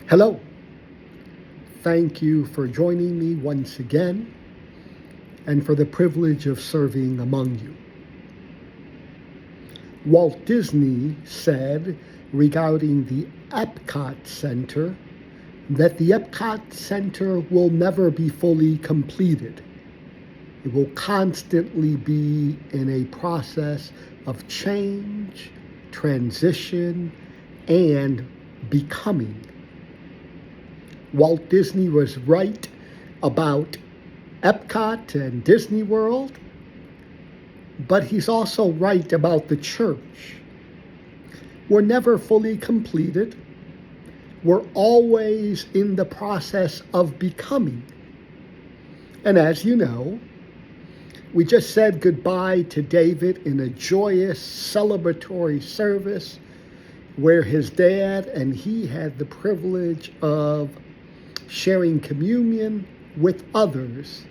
Hello. Thank you for joining me once again and for the privilege of serving among you. Walt Disney said regarding the Epcot Center that the Epcot Center will never be fully completed. It will constantly be in a process of change, transition, and becoming. Walt Disney was right about Epcot and Disney World, but he's also right about the church. We're never fully completed. We're always in the process of becoming. And as you know, we just said goodbye to David in a joyous, celebratory service where his dad and he had the privilege of sharing communion with others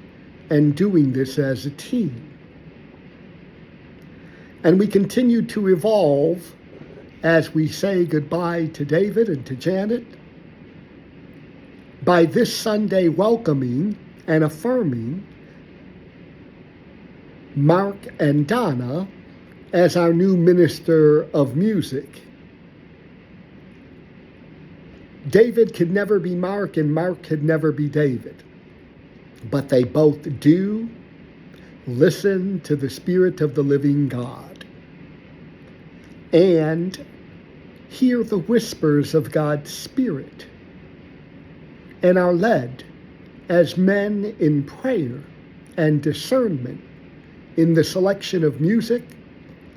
and doing this as a team. And we continue to evolve as we say goodbye to David and to Janet by this Sunday welcoming and affirming Mark and Donna as our new minister of music. David could never be Mark and Mark could never be David, but they both do listen to the Spirit of the living God and hear the whispers of God's Spirit and are led as men in prayer and discernment in the selection of music,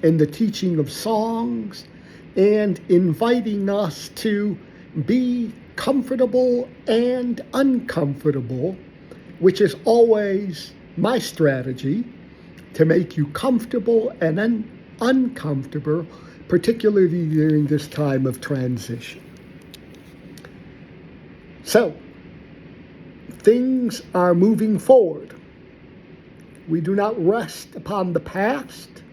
in the teaching of songs, and inviting us to be comfortable and uncomfortable, which is always my strategy, to make you comfortable and uncomfortable, particularly during this time of transition. So, things are moving forward. We do not rest upon the past.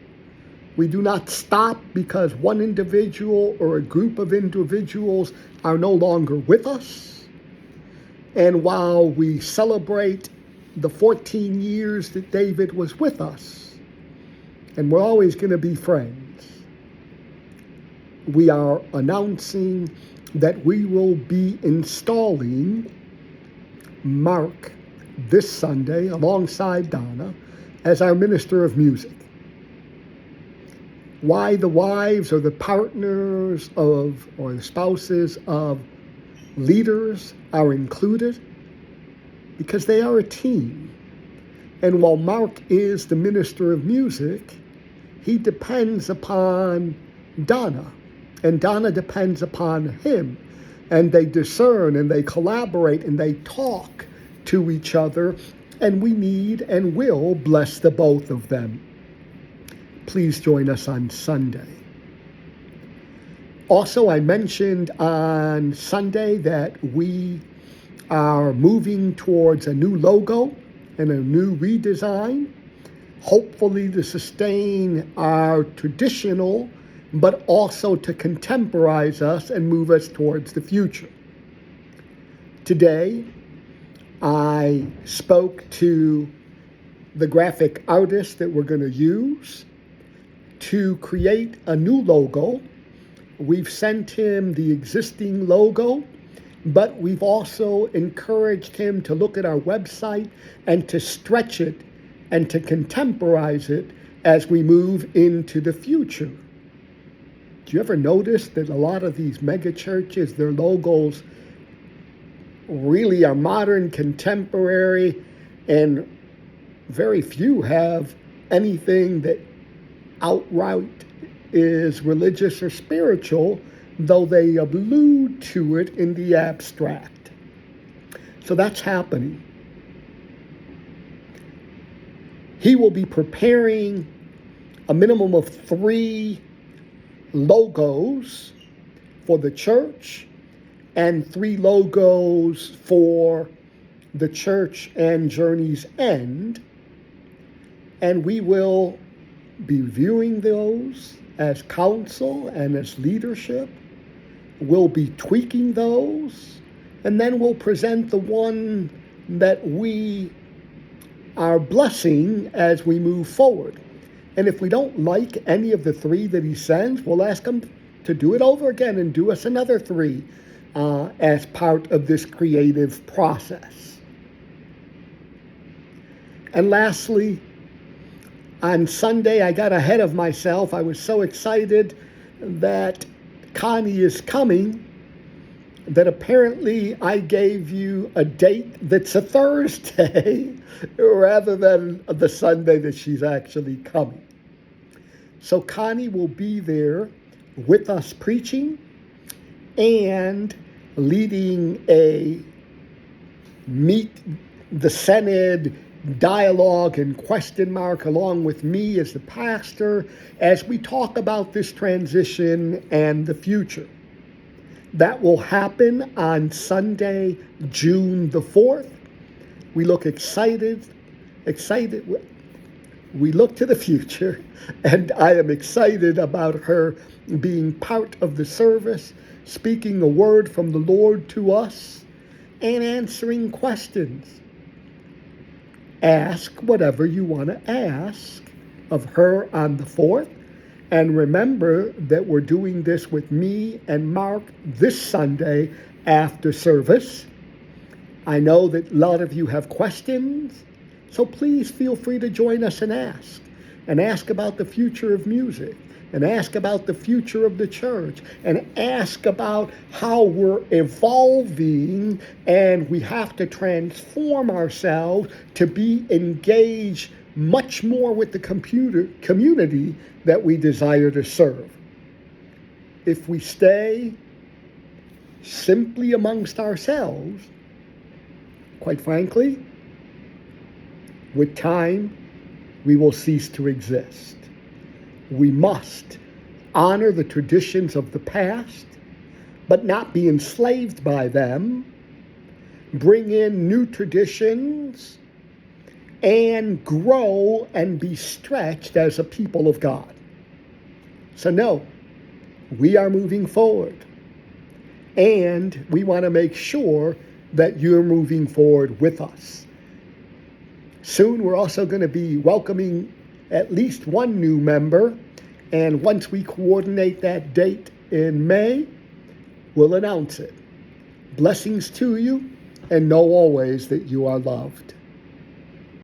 We do not stop because one individual or a group of individuals are no longer with us. And while we celebrate the 14 years that David was with us, and we're always going to be friends, we are announcing that we will be installing Mark this Sunday alongside Donna as our minister of music. Why the wives or the partners of or the spouses of leaders are included? Because they are a team. And while Mark is the minister of music, he depends upon Donna, and Donna depends upon him. And they discern and they collaborate and they talk to each other, and we need and will bless the both of them. Please join us on Sunday. Also, I mentioned on Sunday that we are moving towards a new logo and a new redesign, hopefully to sustain our traditional, but also to contemporize us and move us towards the future. Today, I spoke to the graphic artist that we're going to use to create a new logo. We've sent him the existing logo, but we've also encouraged him to look at our website and to stretch it and to contemporize it as we move into the future. Do you ever notice that a lot of these mega churches, their logos really are modern, contemporary, and very few have anything that outright is religious or spiritual, though they allude to it in the abstract. So that's happening. He will be preparing a minimum of 3 logos for the church and 3 logos for the church and Journey's End. And we will be viewing those as council and as leadership. we'll be tweaking those, and then we'll present the one that we are blessing as we move forward. And if we don't like any of the 3 that he sends, we'll ask him to do it over again and do us another 3 as part of this creative process. And lastly, on Sunday, I got ahead of myself. I was so excited that Connie is coming that apparently I gave you a date that's a Thursday rather than the Sunday that she's actually coming. So Connie will be there with us preaching and leading a Meet the Synod dialogue and question mark along with me as the pastor as we talk about this transition and the future. That will happen on Sunday, June the 4th. We look excited. We look to the future, and I am excited about her being part of the service, speaking a word from the Lord to us, and answering questions. Ask whatever you want to ask of her on the 4th. And remember that we're doing this with me and Mark this Sunday after service. I know that a lot of you have questions, so please feel free to join us and ask about the future of music, and ask about the future of the church, and ask about how we're evolving and we have to transform ourselves to be engaged much more with the community that we desire to serve. If we stay simply amongst ourselves, quite frankly, with time, we will cease to exist. We must honor the traditions of the past, but not be enslaved by them, bring in new traditions, and grow and be stretched as a people of God. So no, we are moving forward. And we want to make sure that you're moving forward with us. Soon we're also going to be welcoming at least one new member. And once we coordinate that date in May, we'll announce it. Blessings to you, and know always that you are loved.